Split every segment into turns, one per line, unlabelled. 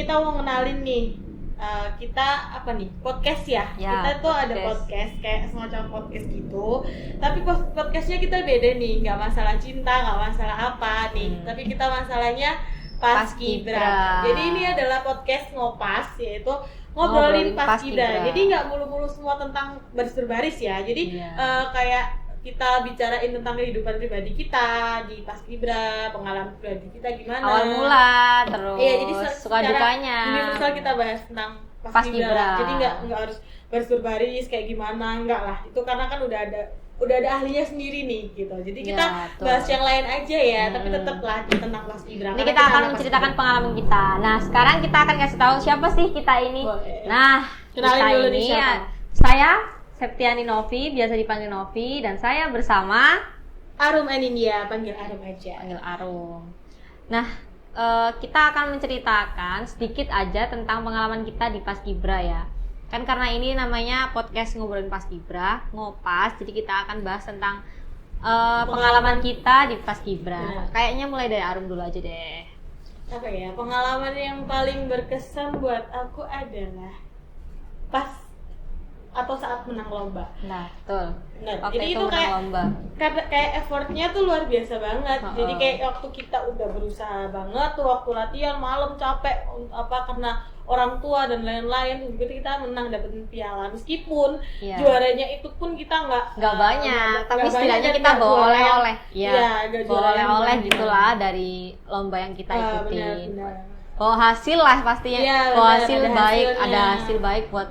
kita mau kenalin nih. Kita apa nih? Podcast ya. Kita tuh ada podcast kayak semacam podcast gitu. Tapi podcastnya kita beda nih, nggak masalah cinta, nggak masalah apa nih. Tapi kita masalahnya Paskibra. Jadi ini adalah podcast ngopas, yaitu ngobrolin Paskibra. Jadi nggak mulu-mulu semua tentang baris berbaris ya. Jadi kayak kita bicarain tentang kehidupan pribadi kita di Paskibra, pengalaman pribadi kita gimana,
awal mula, terus
jadi
suka dukanya.
Universal kita bahas tentang Paskibra. Jadi nggak harus baris berbaris kayak gimana, enggak lah. Itu karena kan udah ada ahlinya sendiri nih gitu. Jadi kita bahas yang lain aja ya, tapi tetap lah tentang Paskibra.
Ini kita akan menceritakan pengalaman kita. Nah, sekarang kita akan kasih tahu siapa sih kita ini.
Boleh.
Nah,
kenalin
kita
dulu
ini
nih siapa?
Saya Septiani Novi, biasa dipanggil Novi, dan saya bersama
Arum Anindia, panggil Arum aja.
Panggil Arum. Nah, kita akan menceritakan sedikit aja tentang pengalaman kita di Paskibra ya. Kan karena ini namanya podcast ngobrolin Paskibra, ngopas, jadi kita akan bahas tentang pengalaman kita di Paskibra. Kayaknya mulai dari Arum dulu aja deh.
Apa ya, pengalaman yang paling berkesan buat aku adalah pas atau saat menang lomba.
Nah, betul.
Nah,
waktu
jadi itu
menang lomba.
kayak effortnya tuh luar biasa banget. Jadi kayak waktu kita udah berusaha banget tuh, waktu latihan malam capek karena orang tua dan lain-lain, begitu kita menang dapetin piala. Meskipun juaranya itu pun kita nggak
banyak, tapi setidaknya kita bawa oleh-oleh. Iya, bawa oleh-oleh gitulah dari lomba yang kita ikutin. Bawa hasil lah pastinya. Bawa hasil baik, ada hasil baik buat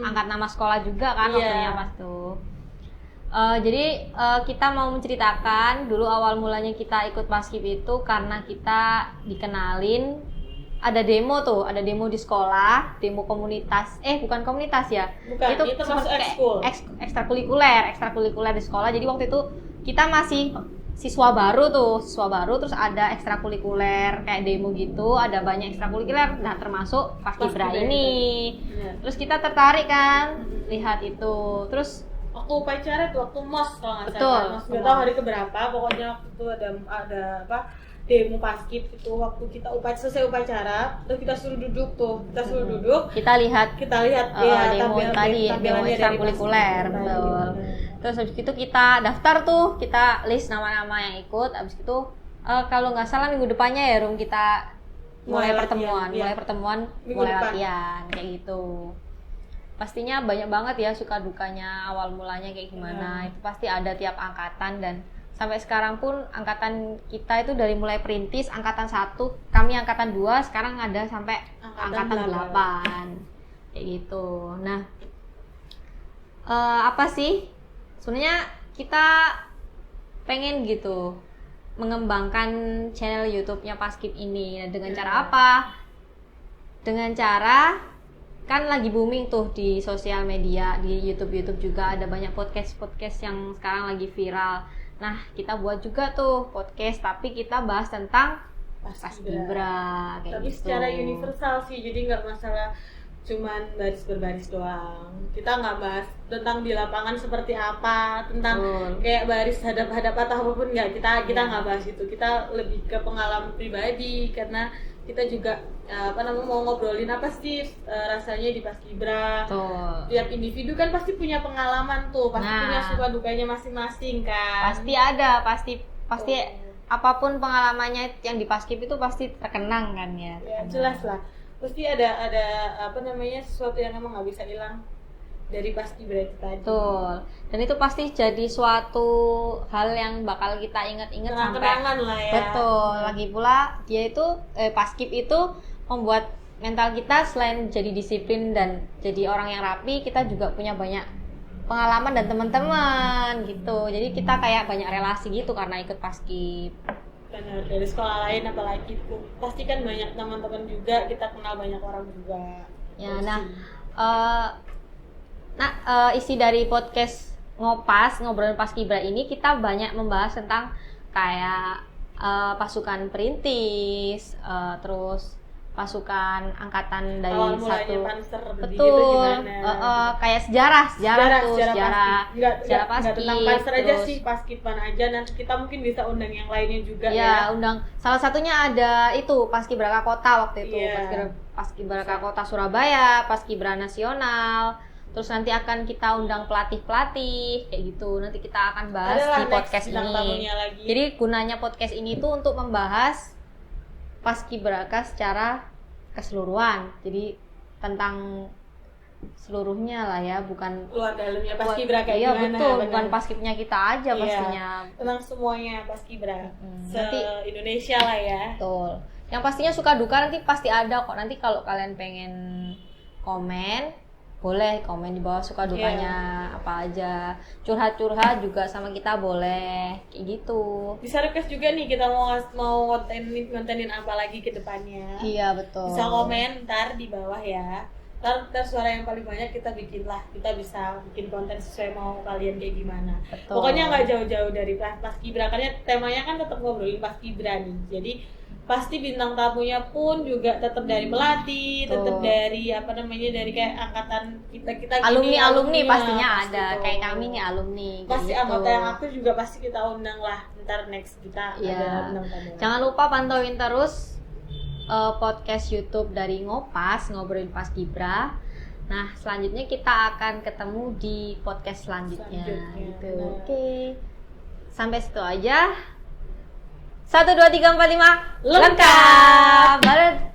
angkat nama sekolah juga kan waktunya pas tuh. Jadi kita mau menceritakan dulu awal mulanya kita ikut Paskib itu karena kita dikenalin ada demo di sekolah, demo komunitas, bukan komunitas ya.
Bukan, itu ekskul.
Ekstrakurikuler di sekolah. Jadi waktu itu kita masih siswa baru terus ada ekstrakurikuler kayak demo gitu, ada banyak ekstrakurikuler, nah termasuk Paskibra ini. Terus kita tertarik kan lihat itu, terus
waktu upacara tuh, waktu MOS kalau nggak
salah,
MOS nggak tahu hari keberapa, pokoknya waktu itu ada demo Paskib itu, waktu kita selesai upacara, terus kita suruh duduk, kita lihat
demo tadi, demo ekstrakurikuler, betul. Terus habis itu kita daftar tuh, kita list nama-nama yang ikut. Habis itu kalau nggak salah minggu depannya ya Rum, kita mulai pertemuan, mulai latihan kayak gitu. Pastinya banyak banget ya suka dukanya awal mulanya kayak gimana. Itu pasti ada tiap angkatan, dan sampai sekarang pun angkatan kita itu dari mulai perintis angkatan 1, kami angkatan 2, sekarang ada sampai angkatan 8 kayak gitu. Nah, apa sih sebenarnya kita pengen gitu mengembangkan channel YouTube-nya Paskib ini. Nah, dengan cara apa? Dengan cara kan lagi booming tuh di sosial media, di YouTube juga ada banyak podcast yang sekarang lagi viral. Nah, kita buat juga tuh podcast, tapi kita bahas tentang Paskibra kayak
tapi
gitu.
Secara universal sih, jadi nggak masalah cuman baris berbaris doang. Kita nggak bahas tentang di lapangan seperti apa, tentang kayak baris hadap-hadap atau apapun, nggak. Kita nggak bahas itu. Kita lebih ke pengalaman pribadi, karena kita juga mau ngobrolin apa sih rasanya di Paskibra. Tiap individu kan pasti punya pengalaman tuh, pasti punya suka dukanya masing-masing kan.
Pasti ada, pasti apapun pengalamannya yang di Paskib itu pasti terkenang kan ya.
Ya jelas lah. Pasti ada sesuatu yang emang nggak bisa hilang dari Paskibra itu tadi.
Betul. Dan itu pasti jadi suatu hal yang bakal kita ingat-ingat sampai
lah ya.
Betul. Lagi pula dia itu Paskib itu membuat mental kita selain jadi disiplin dan jadi orang yang rapi, kita juga punya banyak pengalaman dan teman-teman gitu. Jadi kita kayak banyak relasi gitu karena ikut Paskib.
Benar, dari sekolah lain apalagi tuh pasti kan banyak teman-teman juga, kita kenal banyak orang juga
ya. Isi dari podcast ngobrolin Paskibra ini kita banyak membahas tentang kayak pasukan perintis, terus pasukan angkatan dari
awal
satu,
betul,
kayak sejarah
Paskib. Tentang Panser aja sih, Paskiban aja, nanti kita mungkin bisa undang yang lainnya juga ya.
Undang, salah satunya ada itu Paskibraka Kota waktu itu, Paskibraka Kota Surabaya, Paskibra Nasional. Terus nanti akan kita undang pelatih-pelatih kayak gitu. Nanti kita akan bahas di podcast ini. Jadi gunanya podcast ini tuh untuk membahas Paskibraka secara keseluruhan. Jadi tentang seluruhnya lah ya, bukan
luar dalamnya Paskibra kayak
iya,
gimana.
Iya betul, bukan Paskibnya kita aja pastinya.
Tentang semuanya Paskibra. Se-Indonesia lah ya.
Betul. Yang pastinya suka duka nanti pasti ada kok. Nanti kalau kalian pengen komen, boleh komen di bawah suka dukanya apa aja. Curhat-curhat juga sama kita boleh. Kayak gitu.
Bisa request juga nih kita mau kontenin apa lagi ke depannya.
Iya, betul.
Bisa komen ntar di bawah ya. Ntar suara yang paling banyak kita bikin lah. Kita bisa bikin konten sesuai mau kalian kayak gimana.
Betul.
Pokoknya nggak jauh-jauh dari Paskibra. Karena temanya kan tetap ngobrolin Paskibra nih. Jadi pasti bintang tamunya pun juga tetap dari pelatih, tetap dari dari kayak angkatan kita
alumni pastinya ada gitu. Kayak kami nih alumni
pasti
gitu.
Anggota yang aktif juga pasti kita undang lah ntar next kita ada bintang tamu.
Jangan lupa pantauin terus podcast YouTube dari Ngopas, ngobrolin Paskibra. Nah selanjutnya kita akan ketemu di podcast selanjutnya. Gitu. Oke. Sampai situ aja. 1, 2, 3, 4, 5 lengkap.